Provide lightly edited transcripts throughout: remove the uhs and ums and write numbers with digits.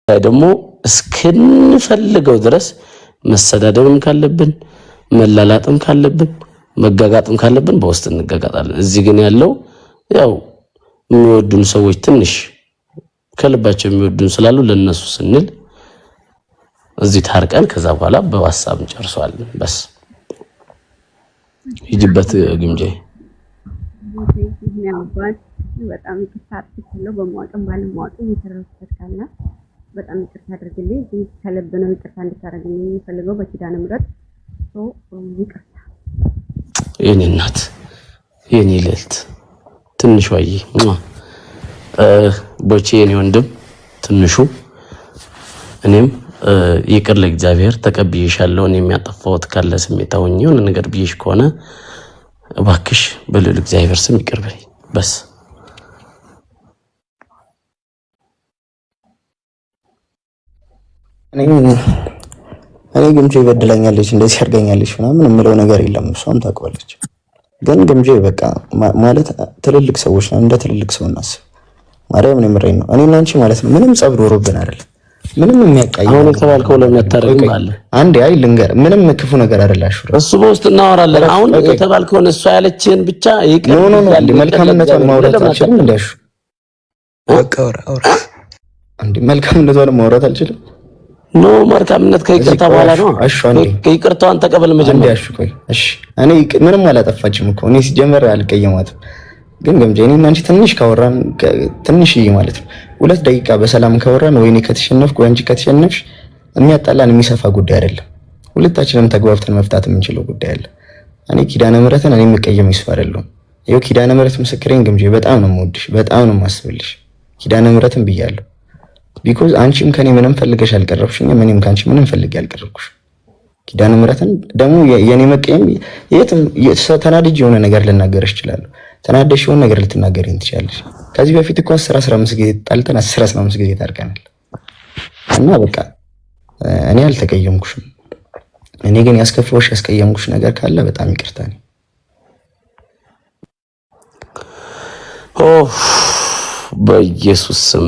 ደግሞ እስከንፈልገው ድረስ መሰዳደብም ካለብን መላላጥም ካለብን መጋጋጥም ካለብን በውስጥ እንጋጋጣለን። እዚህ ግን ያለው ያው የሚወዱን ሰዎች ትንሽ ከልባቸው የሚወዱን ስላሉ ለነሱ ስንል እዚህ ታርቀን ከዛ በኋላ በዋሳብ እንጨርሰዋለን። በስ ይጅበት ግምጄ በጣም ይከታተለው በመዋጥም ባለመዋጥም የተረፈበት ካለ በጣም ይቅርታ አድርግልኝ። ግን ከልብ ነው ይቅርታ እንድታረግልኝ የሚፈልገው በኪዳነ ምሕረት ይቅርታ። የኔ እናት የኔ ልዕልት ትንሽ ወይ ቦቼ የኔ ወንድም ትንሹ እኔም ይቅር ለእግዚአብሔር ተቀብዬሻለሁ። እኔም ያጠፋሁት ካለ ስሜታውኝ የሆነ ነገር ብዬሽ ከሆነ እባክሽ በልዑል እግዚአብሔር ስም ይቅር በይ። በስ እኔ ግምጄ ይበድለኛለች እንደዚህ ያርገኛለች ምናምን የምለው ነገር የለም። እሷም ታውቃለች። ግን ግምጄ በቃ ማለት ትልልቅ ሰዎች ነው፣ እንደ ትልልቅ ሰው እናስብ። ማርያም ነው የምሬን ነው። እኔና አንቺ ማለት ነው ምንም ጸብ ኖሮብን አይደለም። ምንም የሚያቃይ አሁን የተባልከው ለምታረግም አለ አንዴ አይ ልንገር፣ ምንም ክፉ ነገር አይደላሽ። እሱ በውስጥ እናወራለን። አሁን የተባልከው እሷ ያለችን ብቻ ይቅር ነው አንዴ መልካምነቷን ማውራት አልችልም። እንዳሽ በቃ አውራ አንዴ መልካምነቷን ማውራት አልችልም። ኖ መልካምነት ከይቅርታ በኋላ ነው። እሺ አንዴ ከይቅርታዋን ተቀበል መጀመሪያ። እሺ ቆይ እሺ እኔ ምንም አላጠፋችም እኮ እኔ ሲጀመር አልቀየማትም። ግን ግምጄ እኔና አንቺ ትንሽ ካወራን ትንሽ ማለት ነው 2 ደቂቃ በሰላም ካወራን ወይ እኔ ከተሸነፍኩ ወይ አንቺ ከተሸነፍሽ የሚያጣላን የሚሰፋ ጉዳይ አይደለም። ሁለታችንም ተግባብተን መፍታት የምንችለው ጉዳይ አለ። እኔ ኪዳነ ምሕረትን እኔ የምቀየም ይስፋ አይደለም። ይኸው ኪዳነ ምሕረት ምስክሬን ግምጄ በጣም ነው የምወድሽ፣ በጣም ነው የማስብልሽ። ኪዳነ ምሕረትን ብያለሁ። ቢኮዝ አንቺም ከኔ ምንም ፈልገሽ አልቀረብሽኝም፣ እኔም ካንቺ ምንም ፈልጌ አልቀረብኩሽ። ኪዳነ ምሕረትን ደግሞ የኔ መቀየም የትም ተናድጄ የሆነ ነገር ልናገርሽ እችላለሁ። ተናደሽ የሆነ ነገር ልትናገሪኝ ትችያለሽ። ከዚህ በፊት እኮ 15 ጊዜ ጣልተን 15 ጊዜ ታርቀናል። እና በቃ እኔ አልተቀየምኩሽም። እኔ ግን ያስቀየምኩሽ ነገር ካለ በጣም ይቅርታ ነኝ። በኢየሱስ ስም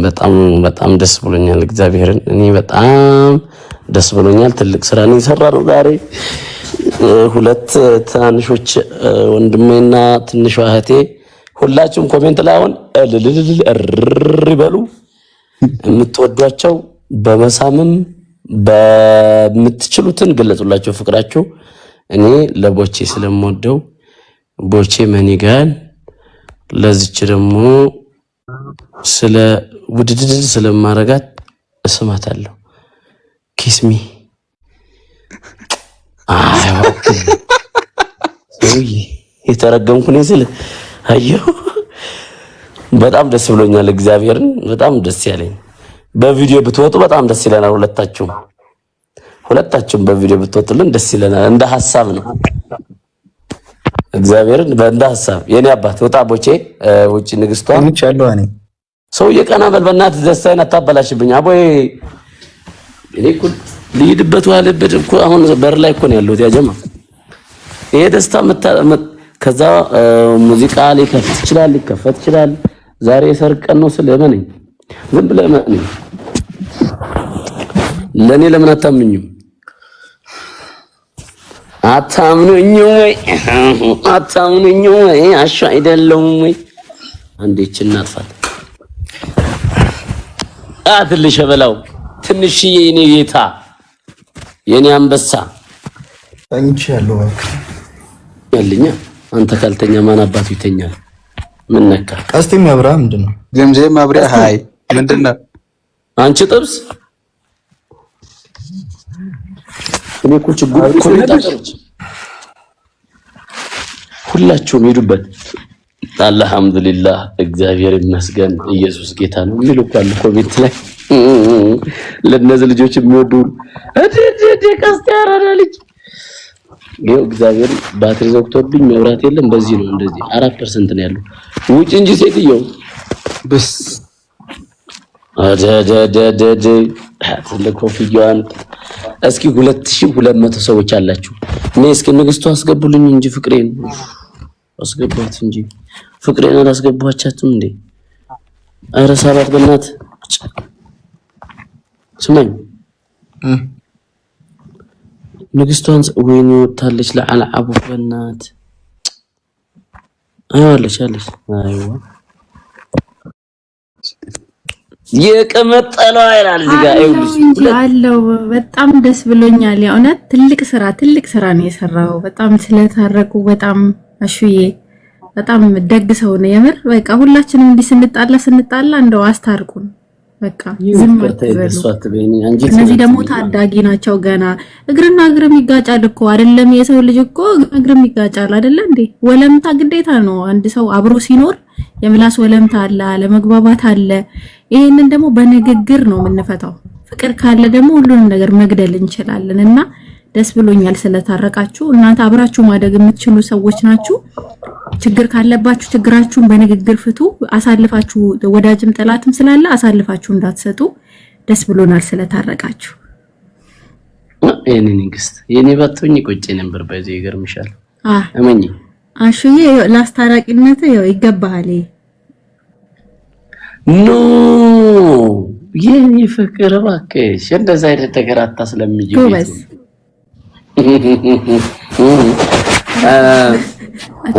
በጣም ደስ ብሎኛል። እግዚአብሔርን እኔ በጣም ደስ ብሎኛል። ትልቅ ስራ ነው የሰራነው ዛሬ። 2 ትናንሾች ወንድሜና ትንሿ እህቴ ሁላችሁም ኮሜንት ላይ አሁን ይበሉ። የምትወዷቸው በመሳምም በምትችሉትን ገለጹላቸው ፍቅራችሁ። እኔ ለቦቼ ስለምወደው ቦቼ መኒጋን ለዚች ደግሞ ስለ ውድድድ ስለማረጋት እስማታለሁ። ኪስሚ የተረገምኩ ነኝ ስል አየሁ። በጣም ደስ ብሎኛል። እግዚአብሔርን በጣም ደስ ያለኝ። በቪዲዮ ብትወጡ በጣም ደስ ይለናል። ሁለታችሁም በቪዲዮ ብትወጡልን ደስ ይለናል። እንደ ሐሳብ ነው። እግዚአብሔርን በእንደ ሐሳብ የኔ አባት ወጣ ቦቼ ውጪ ንግስቷ እንቻለሁ። እኔ ሰው የቀና በልበናት ደስታዬን አታበላሽብኝ። አቦይ እኔ እኮ ልሂድበት ዋለበት እኮ አሁን በር ላይ እኮ ነው ያለሁት። ያጀማ ይሄ ደስታ ከዛ ሙዚቃ ሊከፍት ይችላል፣ ሊከፈት ይችላል። ዛሬ ሰርግ ቀን ነው ስለማንኝ ዝም ብለህ ማንኝ ለኔ ለምን አታምኑኝም? አታምኑኝ ወይ አሻ አይደለም ወይ? አንዴች እናጥፋት አትልሽ በላው ትንሽዬ የኔ ጌታ የኔ አንበሳ አንቺ ያለው ያልኛ አንተ ካልተኛ ማን አባቱ ይተኛል? ምን ነካ? ቀስቴም ያብራ ምንድነው? ግምጄ ማብሪያ ሃይ ምንድነው? አንቺ ጥብስ እኔ እኮ ችግር እኮ ይጣጣች። ሁላችሁም ሄዱበት። አልሐምዱሊላህ እግዚአብሔር ይመስገን ኢየሱስ ጌታ ነው የሚሉ ካሉ ኮሜንት ላይ ለነዚህ ልጆች የሚወዱ ቀስቴ ያራዳ ልጅ ይኸው እግዚአብሔር ባትሪ ዘግቶብኝ መብራት የለም። በዚህ ነው እንደዚህ 4% ነው ያለው። ውጭ እንጂ ሴትየው በስ አደደደደ ለኮፍያዋን እስኪ 2200 ሰዎች አላችሁ። እኔ እስኪ ንግስቱ አስገቡልኝ እንጂ ፍቅሬን አስገባት እንጂ ፍቅሬን አላስገባቻችሁም እንዴ? ኧረ ሰባት በእናት ስማኝ ንግስቷን ወይኔ ወታለች ለዓልዓቡ በእናት አለች አይዋ የቀመጠለው አይላል እዚህ ጋር እንጂ አለው። በጣም ደስ ብሎኛል። የእውነት ትልቅ ስራ ነው የሰራው። በጣም ስለታረቁ በጣም አሹዬ በጣም ደግ ሰው ነው የምር። በቃ ሁላችንም እንዲህ ስንጣላ እንደው አስታርቁን። በቃ ዝም አትበሉ። እነዚህ ደግሞ ታዳጊ ናቸው ገና። እግርና እግርም ይጋጫል እኮ አይደለም? የሰው ልጅ እኮ እግርም ይጋጫል አይደለ እንዴ? ወለምታ ግዴታ ነው። አንድ ሰው አብሮ ሲኖር የምላስ ወለምታ አለ፣ አለመግባባት አለ። ይሄንን ደግሞ በንግግር ነው የምንፈታው። ፍቅር ካለ ደግሞ ሁሉንም ነገር መግደል እንችላለን። እና ደስ ብሎኛል ስለታረቃችሁ። እናንተ አብራችሁ ማደግ የምትችሉ ሰዎች ናችሁ። ችግር ካለባችሁ ችግራችሁን በንግግር ፍቱ። አሳልፋችሁ ወዳጅም ጠላትም ስላለ አሳልፋችሁ እንዳትሰጡ። ደስ ብሎናል ስለታረቃችሁ። የኔ ንግስት የኔ ባትሆኝ ቆጭ ነበር። በዚህ ይገርምሻል። አመኝ አሹዬ ላስታራቂነት ይገባሃል። ኖ የኔ ፍቅር እባክሽ እንደዛ አይነት ነገር አታስለምጂ። ጎበዝ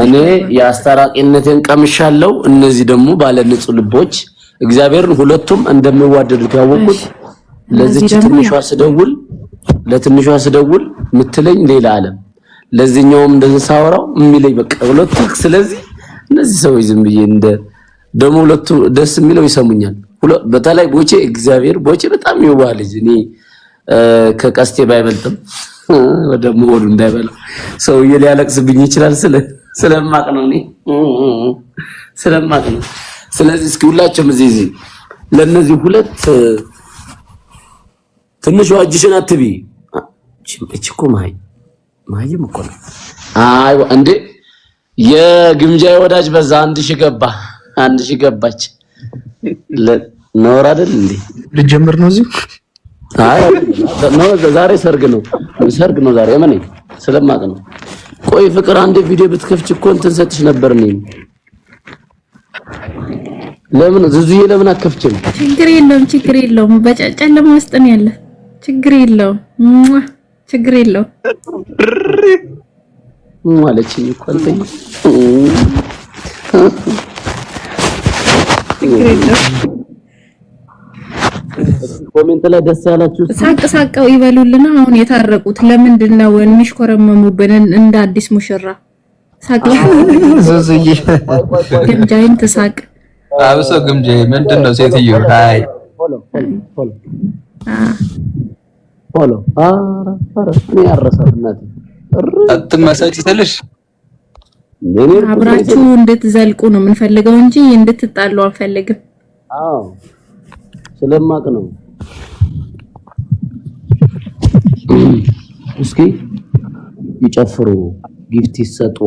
እኔ የአስታራቂነትን ቀምሻለሁ። እነዚህ ደግሞ ባለ ንጹህ ልቦች እግዚአብሔርን ሁለቱም እንደሚዋደዱት ያወቁት። ለዚች ለትንሿ ስደውል ምትለኝ ሌላ ዓለም፣ ለዚህኛውም እንደዚህ ሳወራው የሚለኝ በቃ ሁለቱ። ስለዚህ እነዚህ ሰዎች ዝም ብዬ እንደ ደግሞ ሁለቱ ደስ የሚለው ይሰሙኛል። በተለይ ቦቼ እግዚአብሔር ቦቼ በጣም ይዋህ ልጅ። እኔ ከቀስቴ ባይበልጥም ወደ ሞዱ እንዳይበላ ሰውዬ ሊያለቅስብኝ ይችላል። ስለማቅ ነው እኔ ስለማቅ ነው። ስለዚህ እስኪ ሁላችሁም እዚህ ለነዚህ ሁለት ትንሽ ዋጅሽን አትቢ። እቺኮ ማይም እኮ ነው። አይ እንዴ የግምጃ ወዳጅ በዛ 1000 ገባ 1000 ገባች ለኖር አይደል እንዴ ልጀምር ነው እዚህ። አይ ነው ዛሬ ሰርግ ነው ዛሬ እመኔ ስለማቅ ነው። ቆይ ፍቅር አንዴ ቪዲዮ ብትከፍች እኮ እንትን ሰጥሽ ነበር። እኔ ለምን ዙዙዬ ለምን አከፍችም? ችግር የለውም በጨለማ ውስጥ ነው ያለ። ችግር የለውም ማለችኝ እኮ አንተኝ ኮሜንት ላይ ደስ ያላችሁ ሳቀው ይበሉልና አሁን የታረቁት ለምንድን ነው እንሽኮረመሙብን እንደ አዲስ ሙሽራ? ሳቀው ዙዙዬ ግምጃይን ተሳቅ አብሶ ግምጃይ ምንድነው? ሴትዮ ሃይ ፎሎ እኔ ያረሳብናት አትመሰጪ ትልሽ አብራችሁ እንድትዘልቁ ነው የምንፈልገው እንጂ እንድትጣሉ አንፈልግም። አዎ ስለማቅ ነው። እስኪ ይጨፍሩ ጊፍት ይሰጡ።